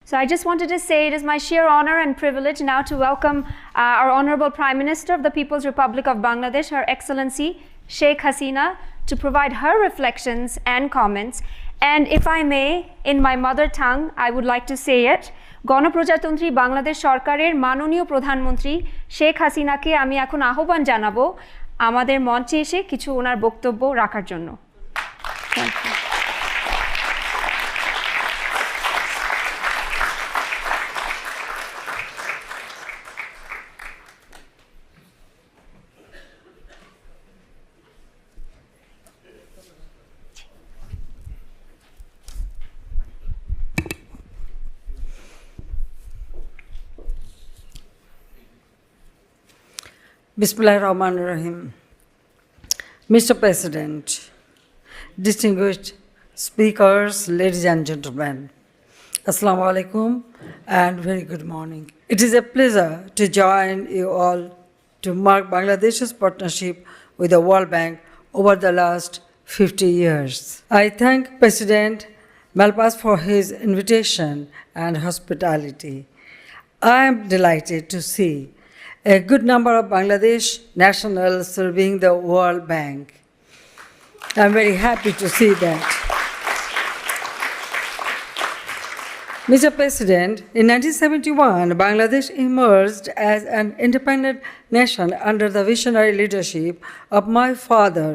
So I just wanted to say it is my sheer honor and privilege now to welcome our Honorable Prime Minister of the People's Republic of Bangladesh, Her Excellency Sheikh Hasina, to provide her reflections and comments. And if I may, in my mother tongue, I would like to say it. গণপ্রজাতন্ত্রী বাংলাদেশ সরকারের মাননীয় প্রধানমন্ত্রী শেখ হাসিনাকে আমি এখন আহ্বান জানাবো আমাদের মঞ্চে এসে কিছু ওনার বক্তব্য রাখার জন্য। Bismillahirrahmanirrahim. Mr. President, distinguished speakers, ladies and gentlemen, Assalamu alaikum and very good morning. It is a pleasure to join you all to mark Bangladesh's partnership with the World Bank over the last 50 years. I thank President Malpass for his invitation and hospitality. I am delighted to see a good number of Bangladesh nationals serving the World Bank. I'm very happy to see that. Mr. President, in 1971, Bangladesh emerged as an independent nation under the visionary leadership of my father,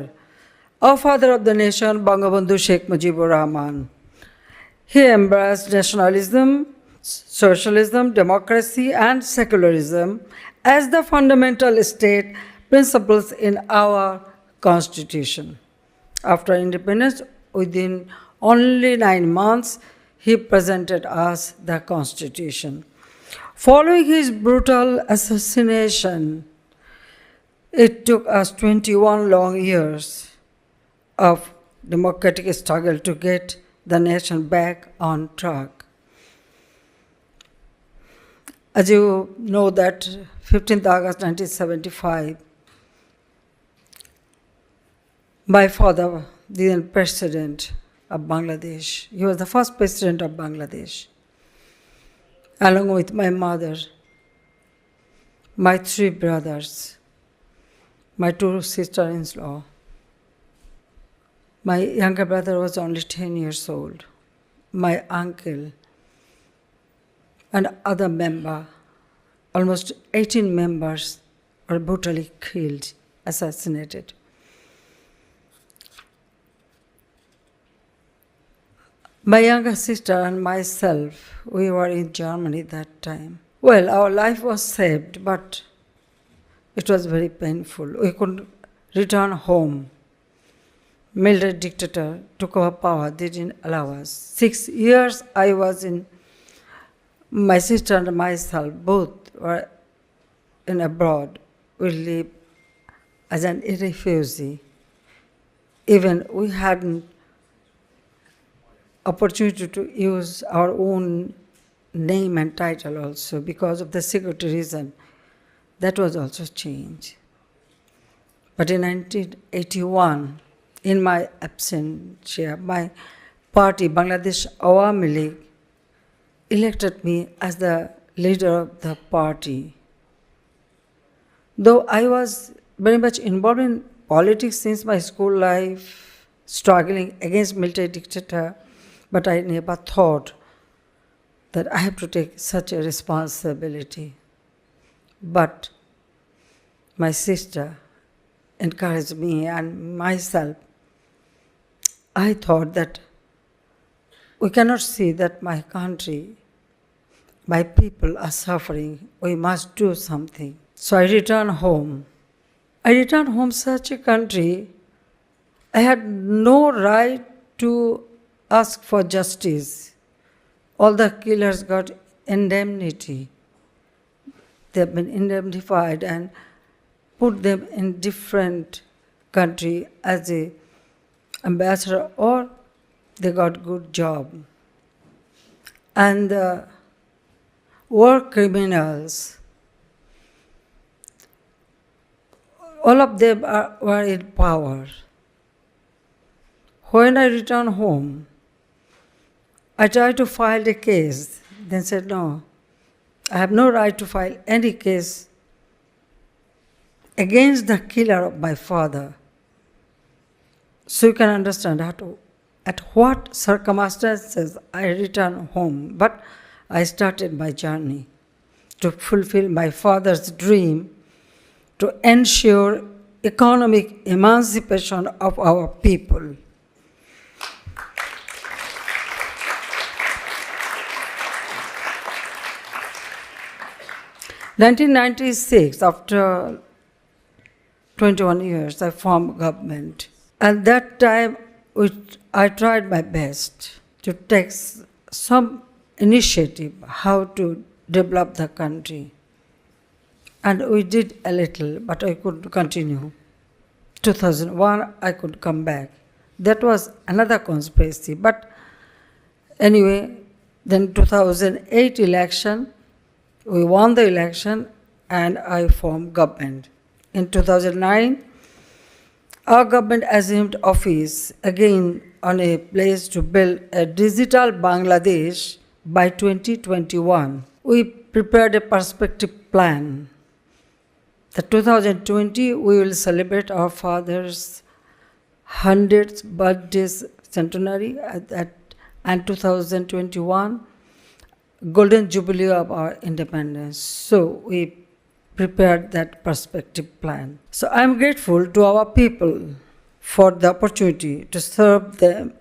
our father of the nation, Bangabandhu Sheikh Mujibur Rahman. He embraced nationalism, socialism, democracy, and secularism as the fundamental state principles in our Constitution. After independence, within only 9 months, he presented us the Constitution. Following his brutal assassination, it took us 21 long years of democratic struggle to get the nation back on track. As you know that 15th August 1975, my father, the then president of Bangladesh, he was the first president of Bangladesh, along with my mother, my 3 brothers, my 2 sisters-in-law. My younger brother was only 10 years old. My uncle and other member, almost 18 members were brutally killed, assassinated. My younger sister and myself, we were in Germany that time. Well, our life was saved, but it was very painful. We couldn't return home. Military dictator took over power, they didn't allow us. 6 years I was in, my sister and myself both were in abroad. We lived as an refugee. Even we hadn't opportunity to use our own name and title also because of the security reason. That was also changed. But in 1981, in my absentia, my party, Bangladesh Awami League, elected me as the leader of the party. Though I was very much involved in politics since my school life, struggling against military dictator, but I never thought that I have to take such a responsibility. But my sister encouraged me and myself. I thought that we cannot see that my country, my people are suffering. We must do something. So I returned home. I returned home such a country. I had no right to ask for justice. All the killers got indemnity. They have been indemnified and put them in different country as a ambassador, or they got good job. And the war criminals, all of them were in power. When I returned home, I tried to file a case then said, no, I have no right to file any case against the killer of my father. So you can understand at what circumstances I returned home. But I started my journey to fulfill my father's dream to ensure economic emancipation of our people. In 1996, after 21 years, I formed government. At that time, I tried my best to take some initiative how to develop the country. And we did a little, but I couldn't continue. 2001, I could come back. That was another conspiracy. But anyway, then 2008 election, we won the election and I formed government. In 2009, our government assumed office again on a place to build a digital Bangladesh by 2021. We prepared a perspective plan. The 2020, we will celebrate our father's 100th birthday centenary and 2021, Golden Jubilee of our independence. So we prepared that perspective plan. So I'm grateful to our people for the opportunity to serve them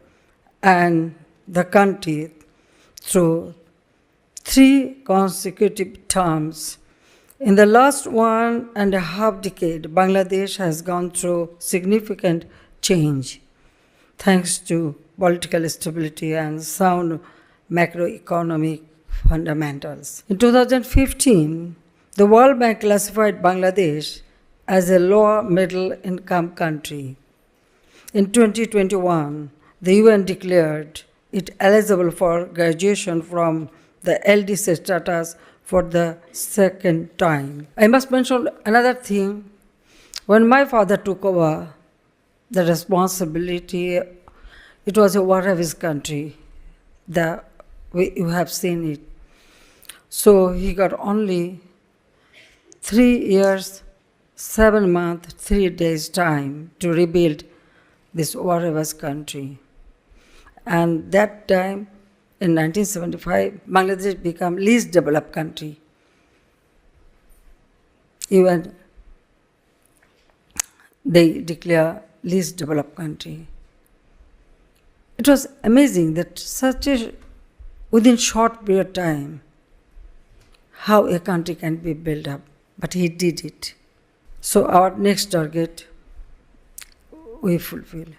and the country through 3 consecutive terms. In the last 1.5 decades, Bangladesh has gone through significant change thanks to political stability and sound macroeconomic fundamentals. In 2015, the World Bank classified Bangladesh as a lower middle income country. In 2021, the UN declared it eligible for graduation from the LDC status for the second time. I must mention another thing. When my father took over the responsibility, it was a war of his country. You have seen it. So he got only 3 years, 7 months, 3 days time to rebuild this war-ravaged country. And that time, in 1975, Bangladesh became least developed country. Even they declare least developed country. It was amazing that within short period of time, how a country can be built up. But he did it. So our next target, we fulfill.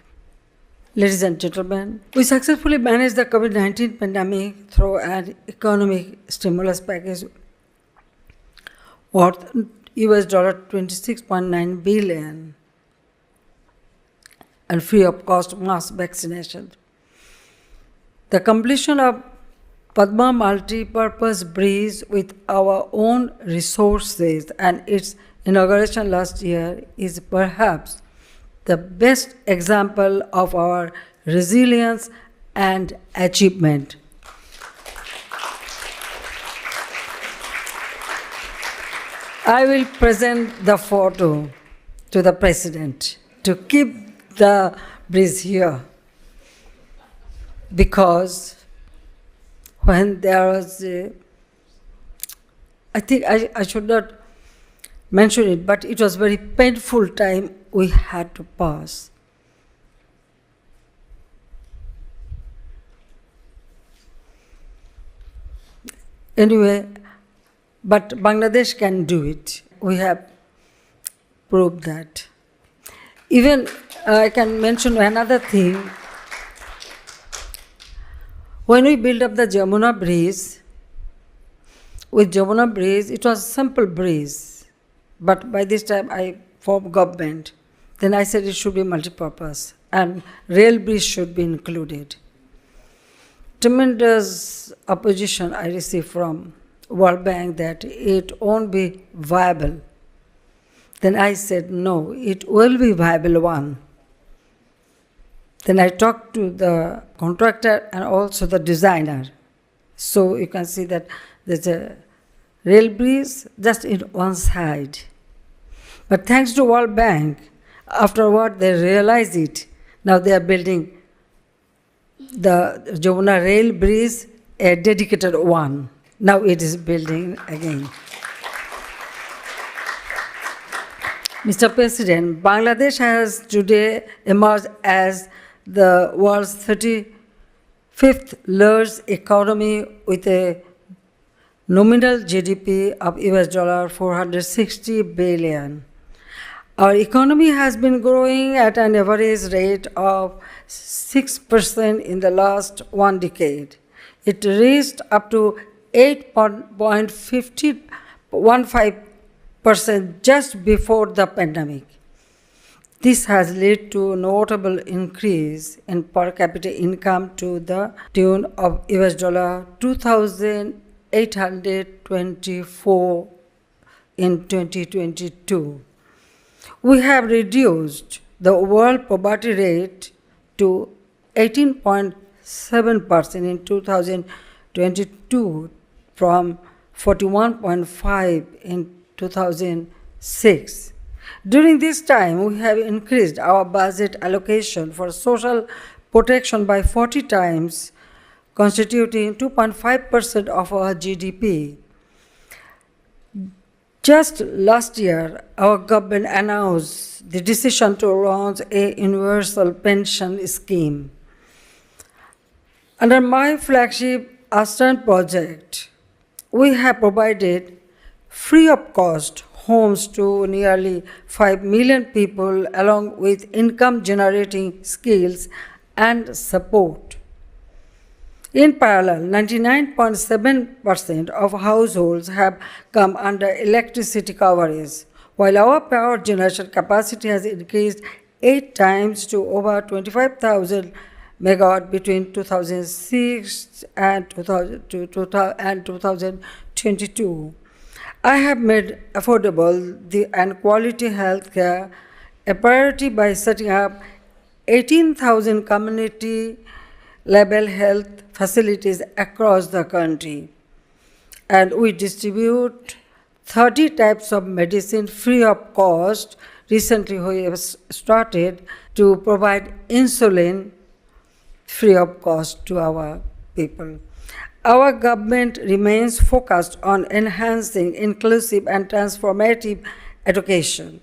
Ladies and gentlemen, we successfully managed the COVID-19 pandemic through an economic stimulus package worth $26.9 billion and free of cost mass vaccination. The completion of Padma multi-purpose bridge with our own resources and its inauguration last year is perhaps the best example of our resilience and achievement. I will present the photo to the President to keep the bridge here, because when there was I think I should not mention it, but it was very painful time we had to pass. Anyway, but Bangladesh can do it. We have proved that. Even I can mention another thing. When we built up the Jamuna Bridge, with Jamuna Bridge, it was a simple bridge. But by this time, I formed government. Then I said it should be multi-purpose and rail bridge should be included. Tremendous opposition I received from World Bank that it won't be viable. Then I said, no, it will be viable one. Then I talked to the contractor and also the designer. So you can see that there's a rail bridge just in one side. But thanks to World Bank, afterward they realized it. Now they are building the Jamuna rail bridge, a dedicated one. Now it is building again. Mr. President, Bangladesh has today emerged as the world's 35th largest economy with a nominal GDP of US $460 billion. Our economy has been growing at an average rate of 6% in the last one decade. It reached up to 8.15% just before the pandemic. This has led to a notable increase in per capita income to the tune of US $2,824 in 2022. We have reduced the world poverty rate to 18.7% in 2022 from 41.5% in 2006. During this time, we have increased our budget allocation for social protection by 40 times, constituting 2.5% of our GDP. Just last year, our government announced the decision to launch a universal pension scheme. Under my flagship Astern project, we have provided free of cost homes to nearly 5 million people along with income generating skills and support. In parallel, 99.7% of households have come under electricity coverage, while our power generation capacity has increased 8 times to over 25,000 megawatt between 2006 and 2022. I have made affordable and quality health care a priority by setting up 18,000 community-level health facilities across the country. And we distribute 30 types of medicine free of cost. Recently, we have started to provide insulin free of cost to our people. Our government remains focused on enhancing inclusive and transformative education.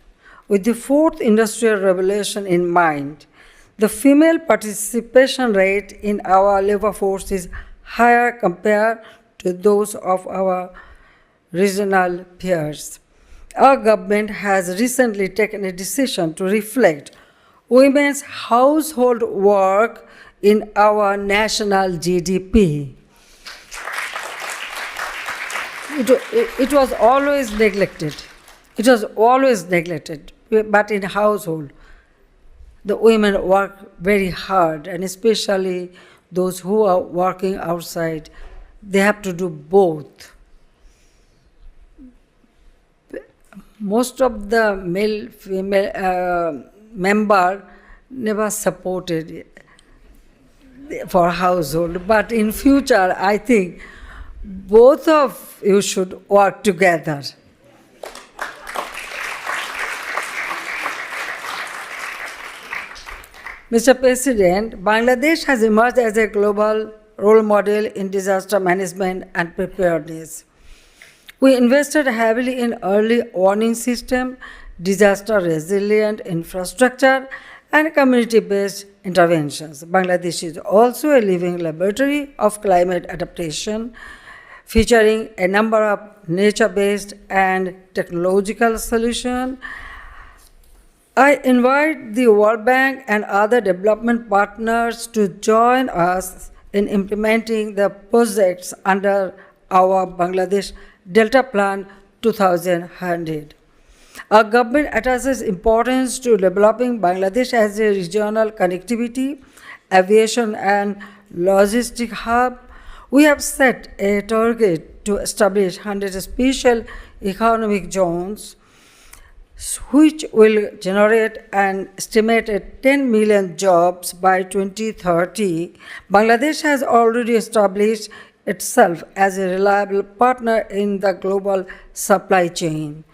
With the fourth industrial revolution in mind, the female participation rate in our labor force is higher compared to those of our regional peers. Our government has recently taken a decision to reflect women's household work in our national GDP. It was always neglected. It was always neglected, but in household, the women work very hard, and especially those who are working outside, they have to do both. Most of the female member never supported for household, but in future, I think both of you should work together. Mr. President, Bangladesh has emerged as a global role model in disaster management and preparedness. We invested heavily in early warning system, disaster resilient infrastructure, and community-based interventions. Bangladesh is also a living laboratory of climate adaptation, featuring a number of nature-based and technological solutions. I invite the World Bank and other development partners to join us in implementing the projects under our Bangladesh Delta Plan 2100. Our government attaches importance to developing Bangladesh as a regional connectivity, aviation, and logistic hub. We have set a target to establish 100 special economic zones, which will generate an estimated 10 million jobs by 2030. Bangladesh has already established itself as a reliable partner in the global supply chain.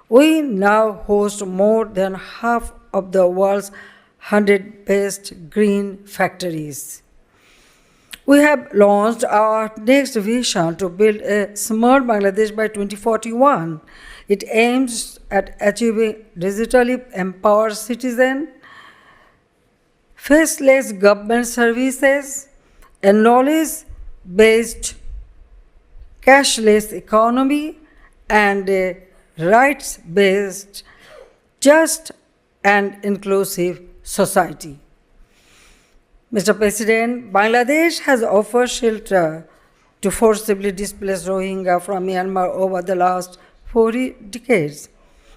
We now host more than half of the world's 100 best green factories. We have launched our next vision to build a smart Bangladesh by 2041. It aims at achieving digitally empowered citizens, faceless government services, a knowledge-based cashless economy, and a rights-based, just and inclusive society. Mr. President, Bangladesh has offered shelter to forcibly displaced Rohingya from Myanmar over the last 40 decades.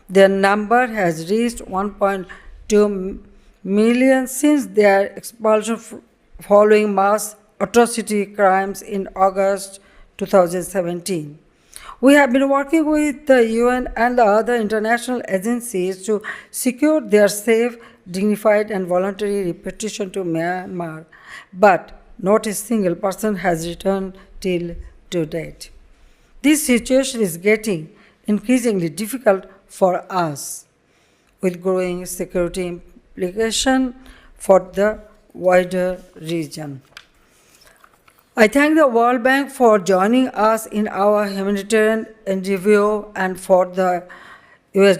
Their number has reached 1.2 million since their expulsion following mass atrocity crimes in August 2017. We have been working with the UN and the other international agencies to secure their safe, dignified, and voluntary repatriation to Myanmar, but not a single person has returned till to date. This situation is getting increasingly difficult for us, with growing security implications for the wider region. I thank the World Bank for joining us in our humanitarian endeavor and for the US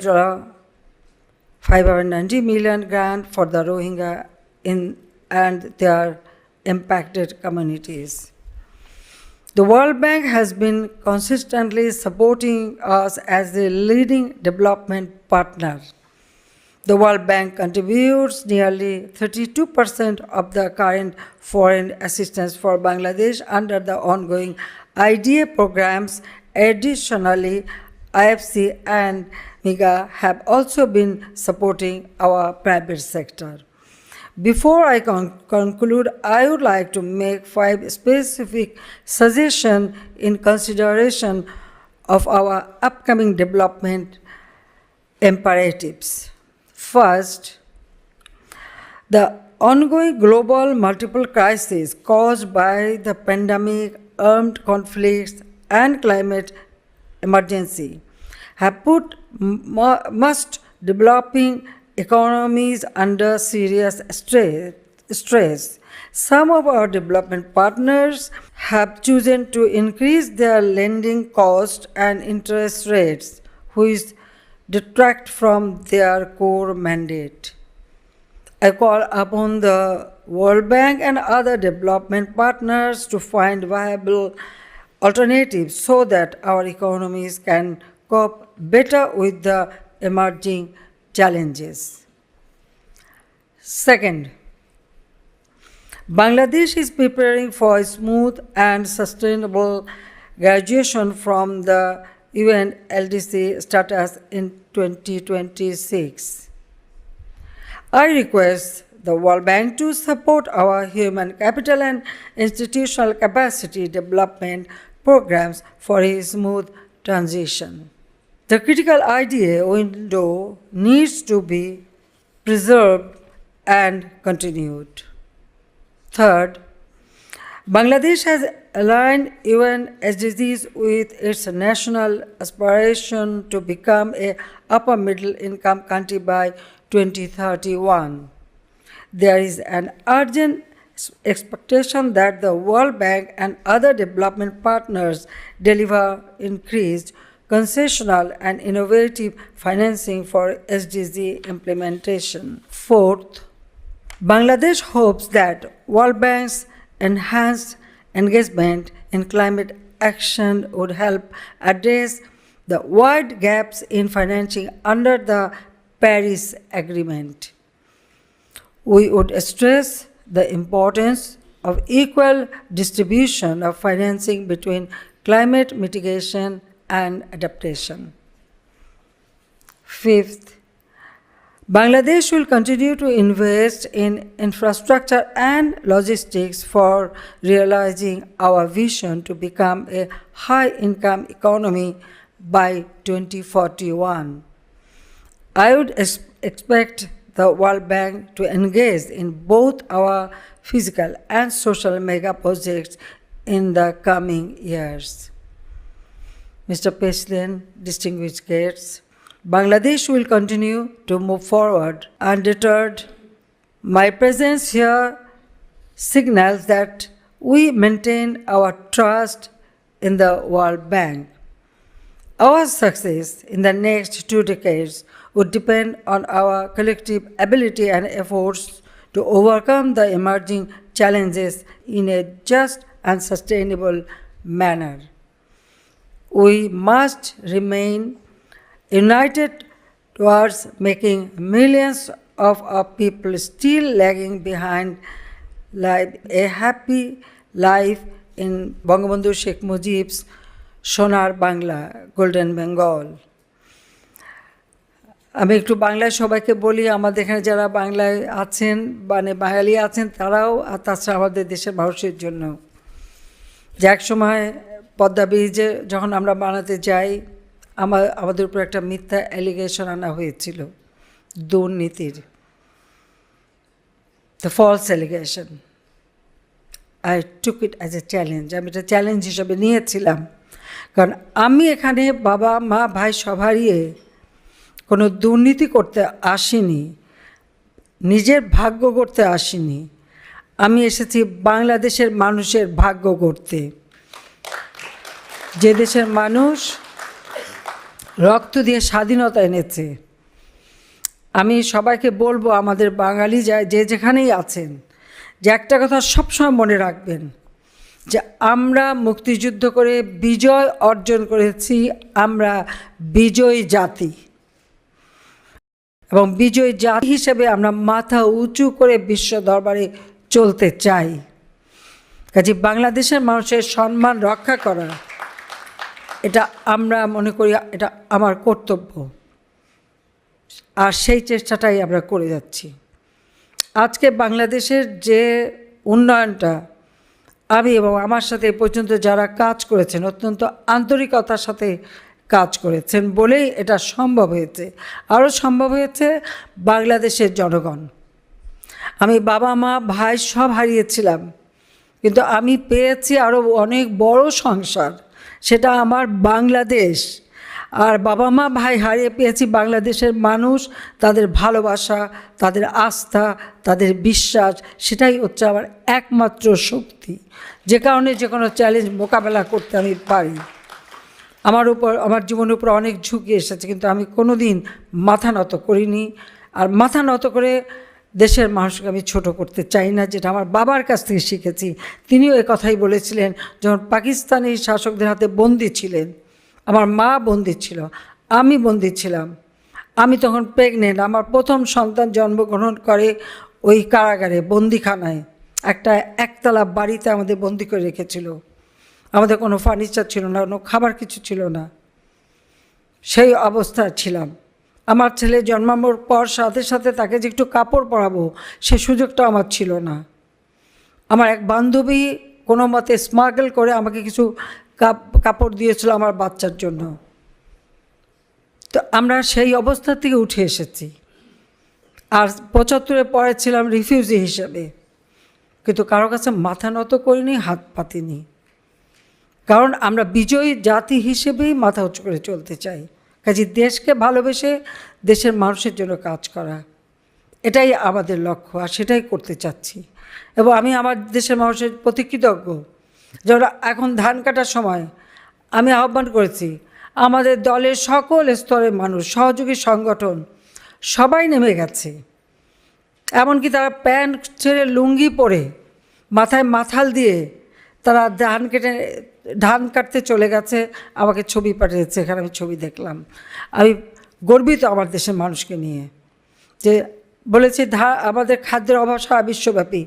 $590 million grant for the Rohingya and their impacted communities. The World Bank has been consistently supporting us as a leading development partner. The World Bank contributes nearly 32% of the current foreign assistance for Bangladesh under the ongoing IDA programs. Additionally, IFC and MIGA have also been supporting our private sector. Before I conclude, I would like to make 5 specific suggestions in consideration of our upcoming development imperatives. First, the ongoing global multiple crises caused by the pandemic, armed conflicts, and climate emergency have put most developing economies under serious stress. Some of our development partners have chosen to increase their lending costs and interest rates, which detract from their core mandate. I call upon the World Bank and other development partners to find viable alternatives so that our economies can cope better with the emerging challenges. Second, Bangladesh is preparing for a smooth and sustainable graduation from the UN LDC status in 2026. I request the World Bank to support our human capital and institutional capacity development programs for a smooth transition. The critical IDA window needs to be preserved and continued. Third, Bangladesh has aligned UN SDGs with its national aspiration to become an upper middle income country by 2031. There is an urgent expectation that the World Bank and other development partners deliver increased concessional and innovative financing for SDG implementation. Fourth, Bangladesh hopes that World Bank's enhanced engagement in climate action would help address the wide gaps in financing under the Paris Agreement. We would stress the importance of equal distribution of financing between climate mitigation and adaptation. Fifth, Bangladesh will continue to invest in infrastructure and logistics for realizing our vision to become a high-income economy by 2041. I would expect the World Bank to engage in both our physical and social mega projects in the coming years. Mr. President, distinguished guests, Bangladesh will continue to move forward undeterred. My presence here signals that we maintain our trust in the World Bank. Our success in the next 2 decades would depend on our collective ability and efforts to overcome the emerging challenges in a just and sustainable manner. We must remain united towards making millions of our people still lagging behind a happy life in Bangabandhu Sheikh Mujib's Sonar Bangla, Golden Bengal. আমি একটু বাংলায় সবাইকে বলি, আমাদের এখানে যারা বাংলায় আছেন মানে বাঙালি আছেন তারাও, আর তাছাড়া আমাদের দেশের মানুষের জন্য, যে এক সময় পদ্মা ব্রিজে যখন আমরা বানাতে যাই আমাদের উপর একটা মিথ্যা অ্যালিগেশন আনা হয়েছিল দুর্নীতির, the false allegation. I took it as a challenge, আমি এটা চ্যালেঞ্জ হিসাবে নিয়েছিলাম, কারণ আমি এখানে বাবা মা ভাই সব হারিয়ে কোনো দুর্নীতি করতে আসিনি, নিজের ভাগ্য করতে আসিনি, আমি এসেছি বাংলাদেশের মানুষের ভাগ্য করতে। যে দেশের মানুষ রক্ত দিয়ে স্বাধীনতা এনেছে। আমি সবাইকে বলবো, আমাদের বাঙালি যে যেখানেই আছেন, যে একটা কথা সবসময় মনে রাখবেন, যে আমরা মুক্তিযুদ্ধ করে বিজয় অর্জন করেছি, আমরা বিজয়ী জাতি, এবং বিজয়ী জাতি হিসেবে আমরা মাথা উঁচু করে বিশ্ব দরবারে চলতে চাই। কাজে বাংলাদেশের মানুষের সম্মান রক্ষা করা, এটা আমরা মনে করি এটা আমার কর্তব্য, আর সেই চেষ্টাটাই আমরা করে যাচ্ছি। আজকে বাংলাদেশের যে উন্নয়নটা আমি এবং আমার সাথে এ পর্যন্ত যারা কাজ করেছেন অত্যন্ত আন্তরিকতার সাথে কাজ করেছেন বলেই এটা সম্ভব হয়েছে। আরও সম্ভব হয়েছে বাংলাদেশের জনগণ। আমি বাবা মা ভাই সব হারিয়েছিলাম, কিন্তু আমি পেয়েছি আরও অনেক বড় সংসার, সেটা আমার বাংলাদেশ। আর বাবা মা ভাই হারিয়ে পেয়েছি বাংলাদেশের মানুষ, তাদের ভালোবাসা, তাদের আস্থা, তাদের বিশ্বাস, সেটাই হচ্ছে আমার একমাত্র শক্তি, যে কারণে যে কোনো চ্যালেঞ্জ মোকাবেলা করতে আমি পারি। আমার জীবনের উপর অনেক ঝুঁকি এসেছে, কিন্তু আমি কোনো দিন মাথা নত করিনি। আর মাথা নত করে দেশের মানুষকে আমি ছোট করতে চাই না, যেটা আমার বাবার কাছ থেকে শিখেছি। তিনিও এ কথাই বলেছিলেন যখন পাকিস্তানি শাসকদের হাতে বন্দী ছিলেন, আমার মা বন্দী ছিল, আমি বন্দী ছিলাম। আমি তখন প্রেগনেন্ট, আমার প্রথম সন্তান জন্মগ্রহণ করে ওই কারাগারে, বন্দিখানায়, একটা একতলা বাড়িতে আমাদের বন্দি করে রেখেছিল। আমাদের কোনো ফার্নিচার ছিল না, কোনো খাবার কিছু ছিল না, সেই অবস্থায় ছিলাম। আমার ছেলে জন্মানোর পর সাথে সাথে তাকে যে একটু কাপড় পরাবো সে সুযোগটা আমার ছিল না। আমার এক বান্ধবী কোনো মতে স্মাগল করে আমাকে কিছু কাপড় দিয়েছিল আমার বাচ্চার জন্য। তো আমরা সেই অবস্থা থেকে উঠে এসেছি। আর ৭৫-এ পরে ছিলাম রিফিউজি হিসেবে, কিন্তু কারো কাছে মাথা নত করিনি, হাত পাতিনি, কারণ আমরা বিজয়ী জাতি হিসেবেই মাথা উঁচু করে চলতে চাই। কাজে দেশকে ভালোবেসে দেশের মানুষের জন্য কাজ করা, এটাই আমাদের লক্ষ্য, আর সেটাই করতে চাচ্ছি। এবং আমি আমার দেশের মানুষের প্রতি কৃতজ্ঞ। যেমন এখন ধান কাটার সময় আমি আহ্বান করেছি, আমাদের দলের সকল স্তরের মানুষ, সহযোগী সংগঠন সবাই নেমে গেছে। এমনকি তারা প্যান্ট ছেড়ে লুঙ্গি পরে মাথায় মাথাল দিয়ে তারা ধান কাটতে চলে গেছে, আমাকে ছবি পাঠিয়েছে, এখানে আমি ছবি দেখলাম। আমি গর্বিত আমার দেশের মানুষকে নিয়ে, যে বলেছি আমাদের খাদ্যের অভাব সারা বিশ্বব্যাপী,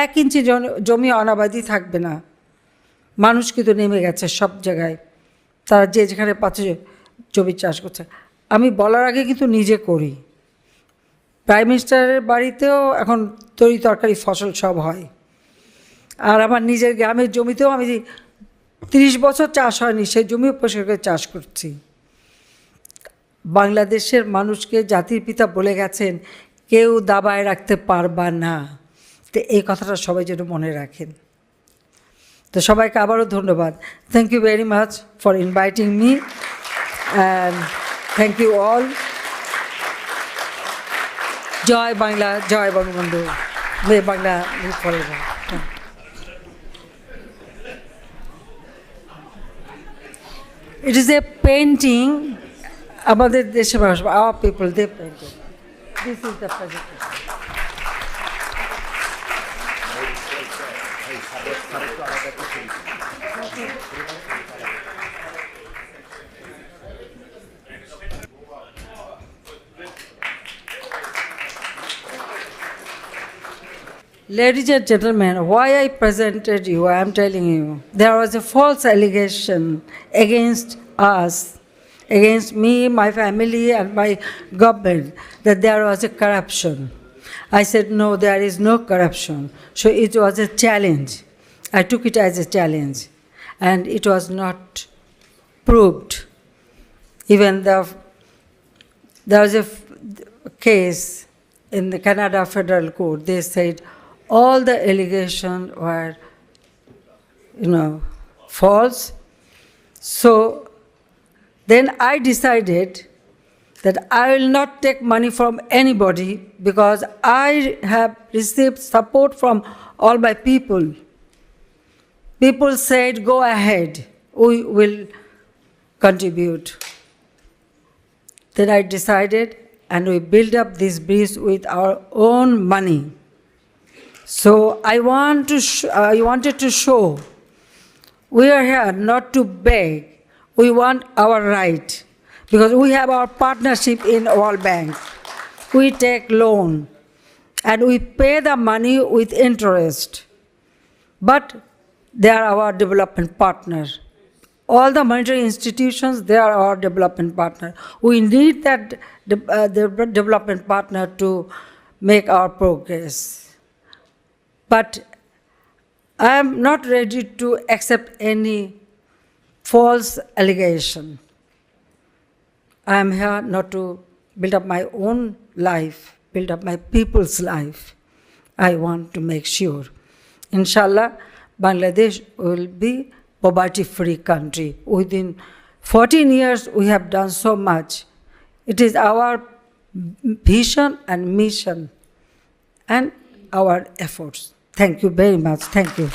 1 ইঞ্চি জমি অনাবাদি থাকবে না। মানুষ কিন্তু নেমে গেছে সব জায়গায়, তারা যে যেখানে পাচ্ছে জমি চাষ করছে। আমি বলার আগে কিন্তু নিজে করি। প্রাইম মিনিস্টারের বাড়িতেও এখন তরি তরকারি ফসল সব হয়, আর আমার নিজের গ্রামের জমিতেও আমি 30 বছর চাষ হয়নি, সেই জমিও পরিষ্কার করে চাষ করছি। বাংলাদেশের মানুষকে জাতির পিতা বলে গেছেন, কেউ দাবায় রাখতে পারবা না। তো এই কথাটা সবাই যেন মনে রাখেন, তো সবাইকে আবারও ধন্যবাদ। Thank you very much for inviting me and thank you all. জয় বাংলা, জয় Bangabandhu, may Bangla live forever. It is a painting আমাদের দেশের মানুষ, our people, they painted. This is the presentation. Ladies and gentlemen, why I presented you, I am telling you, there was a false allegation against us, against me, my family, and my government, that there was a corruption. I said, no, there is no corruption. So it was a challenge. I took it as a challenge, and it was not proved. Even there was a case in the Canada Federal Court. They said all the allegations were, false. So then I decided that I will not take money from anybody because I have received support from all my people. People said, go ahead, we will contribute. Then I decided, and we built up this bridge with our own money. So I wanted to show we are here not to beg. We want our right because we have our partnership in World Bank. We take loan and we pay the money with interest. But they are our development partner. All the monetary institutions, they are our development partner. We need that development partner to make our progress. But I am not ready to accept any false allegation. I am here not to build up my own life, build up my people's life. I want to make sure, inshallah, Bangladesh will be poverty-free country. Within 14 years, we have done so much. It is our vision and mission and our efforts. Thank you very much. Thank you.